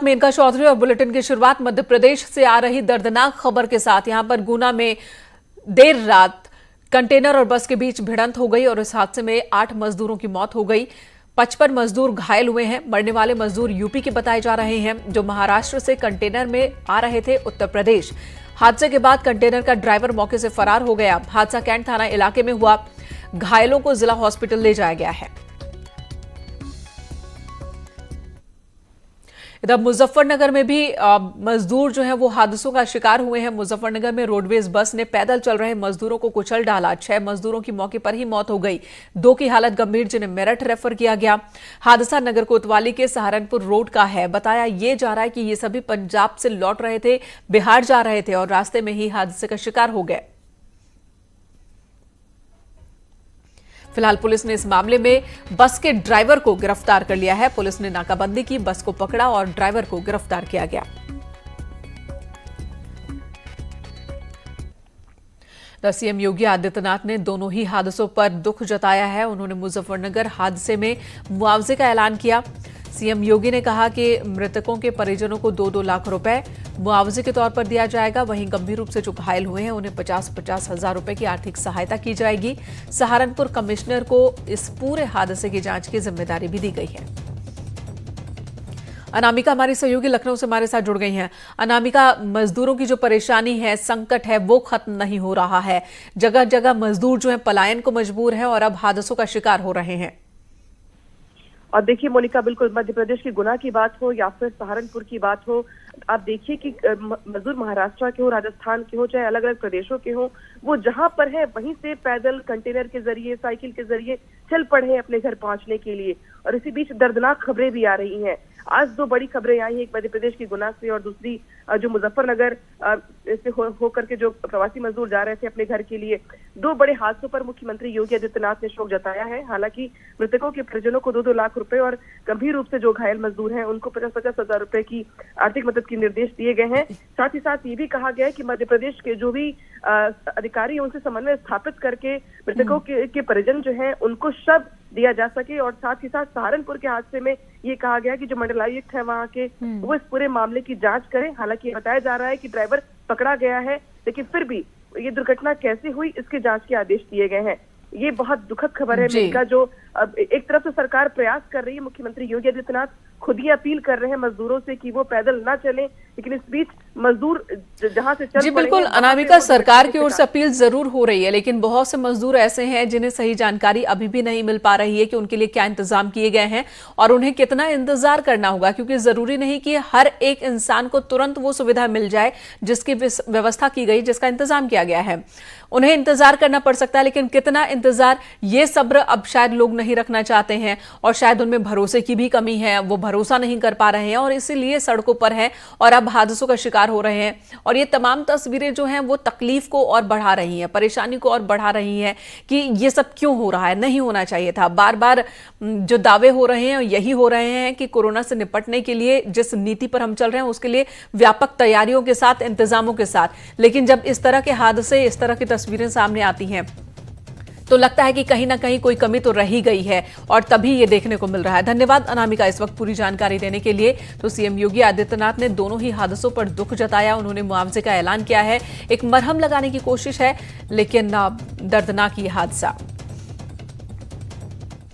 मेनका चौधरी और बुलेटिन की शुरुआत मध्य प्रदेश से आ रही दर्दनाक खबर के साथ। यहां पर गुना में देर रात कंटेनर और बस के बीच भिड़ंत हो गई और इस हादसे में 8 मजदूरों की मौत हो गई। 55 मजदूर घायल हुए हैं। मरने वाले मजदूर यूपी के बताए जा रहे हैं, जो महाराष्ट्र से कंटेनर में आ रहे थे उत्तर प्रदेश। हादसे के बाद कंटेनर का ड्राइवर मौके से फरार हो गया। हादसा कैंट थाना इलाके में हुआ। घायलों को जिला हॉस्पिटल ले जाया गया है। इधर मुजफ्फरनगर में भी मजदूर जो हैं वो हादसों का शिकार हुए हैं। मुजफ्फरनगर में रोडवेज बस ने पैदल चल रहे मजदूरों को कुचल डाला। 6 मजदूरों की मौके पर ही मौत हो गई। 2 की हालत गंभीर, जिन्हें मेरठ रेफर किया गया। हादसा नगर कोतवाली के सहारनपुर रोड का है। बताया ये जा रहा है कि ये सभी पंजाब से लौट रहे थे, बिहार जा रहे थे और रास्ते में ही हादसे का शिकार हो गए। फिलहाल पुलिस ने इस मामले में बस के ड्राइवर को गिरफ्तार कर लिया है। पुलिस ने नाकाबंदी की, बस को पकड़ा और ड्राइवर को गिरफ्तार किया गया। सीएम योगी आदित्यनाथ ने दोनों ही हादसों पर दुख जताया है। उन्होंने मुजफ्फरनगर हादसे में मुआवजे का ऐलान किया। सीएम योगी ने कहा कि मृतकों के परिजनों को 2-2 लाख रुपए मुआवजे के तौर पर दिया जाएगा। वहीं गंभीर रूप से जो घायल हुए हैं उन्हें 50-50 हजार रुपए की आर्थिक सहायता की जाएगी। सहारनपुर कमिश्नर को इस पूरे हादसे की जांच की जिम्मेदारी भी दी गई है। अनामिका हमारी सहयोगी लखनऊ से हमारे साथ जुड़ गई हैं। अनामिका, मजदूरों की जो परेशानी है, संकट है, वो खत्म नहीं हो रहा है। जगह जगह मजदूर जो है पलायन को मजबूर है और अब हादसों का शिकार हो रहे हैं। और देखिए मोनिका, बिल्कुल मध्य प्रदेश की गुना की बात हो या फिर सहारनपुर की बात हो, आप देखिए कि मजदूर महाराष्ट्र के हो, राजस्थान के हो, चाहे अलग अलग प्रदेशों के हो, वो जहां पर है वहीं से पैदल, कंटेनर के जरिए, साइकिल के जरिए चल पड़े हैं अपने घर पहुंचने के लिए। और इसी बीच दर्दनाक खबरें भी आ रही हैं। आज 2 बड़ी खबरें आई हैं, एक मध्य प्रदेश की गुना से और दूसरी जो मुजफ्फरनगर से होकर के जो प्रवासी मजदूर जा रहे थे अपने घर के लिए। 2 बड़े हादसों पर मुख्यमंत्री योगी आदित्यनाथ ने शोक जताया है। हालांकि मृतकों के परिजनों को 2-2 लाख रुपए और गंभीर रूप से जो घायल मजदूर हैं उनको 50-50 हजार रुपए की आर्थिक मदद के निर्देश दिए गए हैं। साथ ही साथ ये भी कहा गया है कि मध्य प्रदेश के जो भी अधिकारी उनसे समन्वय स्थापित करके मृतकों के परिजन जो हैं उनको शव दिया जा सके। और साथ ही साथ सहारनपुर के हादसे में ये कहा गया कि जो मंडलायुक्त है वहां के, वो इस पूरे मामले की जांच करें। हालांकि बताया जा रहा है कि ड्राइवर पकड़ा गया है, लेकिन फिर भी ये दुर्घटना कैसे हुई इसके जांच के आदेश दिए गए हैं। ये बहुत दुखद खबर है मेनका, जो अब एक तरफ से सरकार प्रयास कर रही है, मुख्यमंत्री योगी आदित्यनाथ खुद ही अपील कर रहे हैं मजदूरों से कि वो पैदल ना चलें, लेकिन इस बीच मजदूर जहां से चल जी बिल्कुल अनामिका, सरकार की ओर से अपील जरूर हो रही है, लेकिन बहुत से मजदूर ऐसे हैं जिन्हें सही जानकारी अभी भी नहीं मिल पा रही है कि उनके लिए क्या इंतजाम किए गए हैं और उन्हें कितना इंतजार करना होगा, क्योंकि जरूरी नहीं कि हर एक इंसान को तुरंत वो सुविधा मिल जाए जिसकी व्यवस्था की गई, जिसका इंतजाम किया गया है। उन्हें इंतजार करना पड़ सकता है, लेकिन कितना इंतजार, ये सब्र अब शायद लोग नहीं रखना चाहते हैं और शायद उनमें भरोसे की भी कमी है। वो भरोसा नहीं कर पा रहे हैं और इसीलिए सड़कों पर हैं और अब हादसों का शिकार हो रहे हैं। और ये तमाम तस्वीरें जो हैं वो तकलीफ को और बढ़ा रही हैं, परेशानी को और बढ़ा रही हैं कि ये सब क्यों हो रहा है, नहीं होना चाहिए था। बार बार जो दावे हो रहे हैं यही हो रहे हैं कि कोरोना से निपटने के लिए जिस नीति पर हम चल रहे हैं उसके लिए व्यापक तैयारियों के साथ, इंतजामों के साथ, लेकिन जब इस तरह के हादसे, इस तरह की तस्वीरें सामने आती हैं तो लगता है कि कहीं ना कहीं कोई कमी तो रही गई है और तभी ये देखने को मिल रहा है। धन्यवाद अनामिका इस वक्त पूरी जानकारी देने के लिए। तो सीएम योगी आदित्यनाथ ने दोनों ही हादसों पर दुख जताया। उन्होंने मुआवजे का ऐलान किया है, एक मरहम लगाने की कोशिश है, लेकिन दर्दनाक ये हादसा।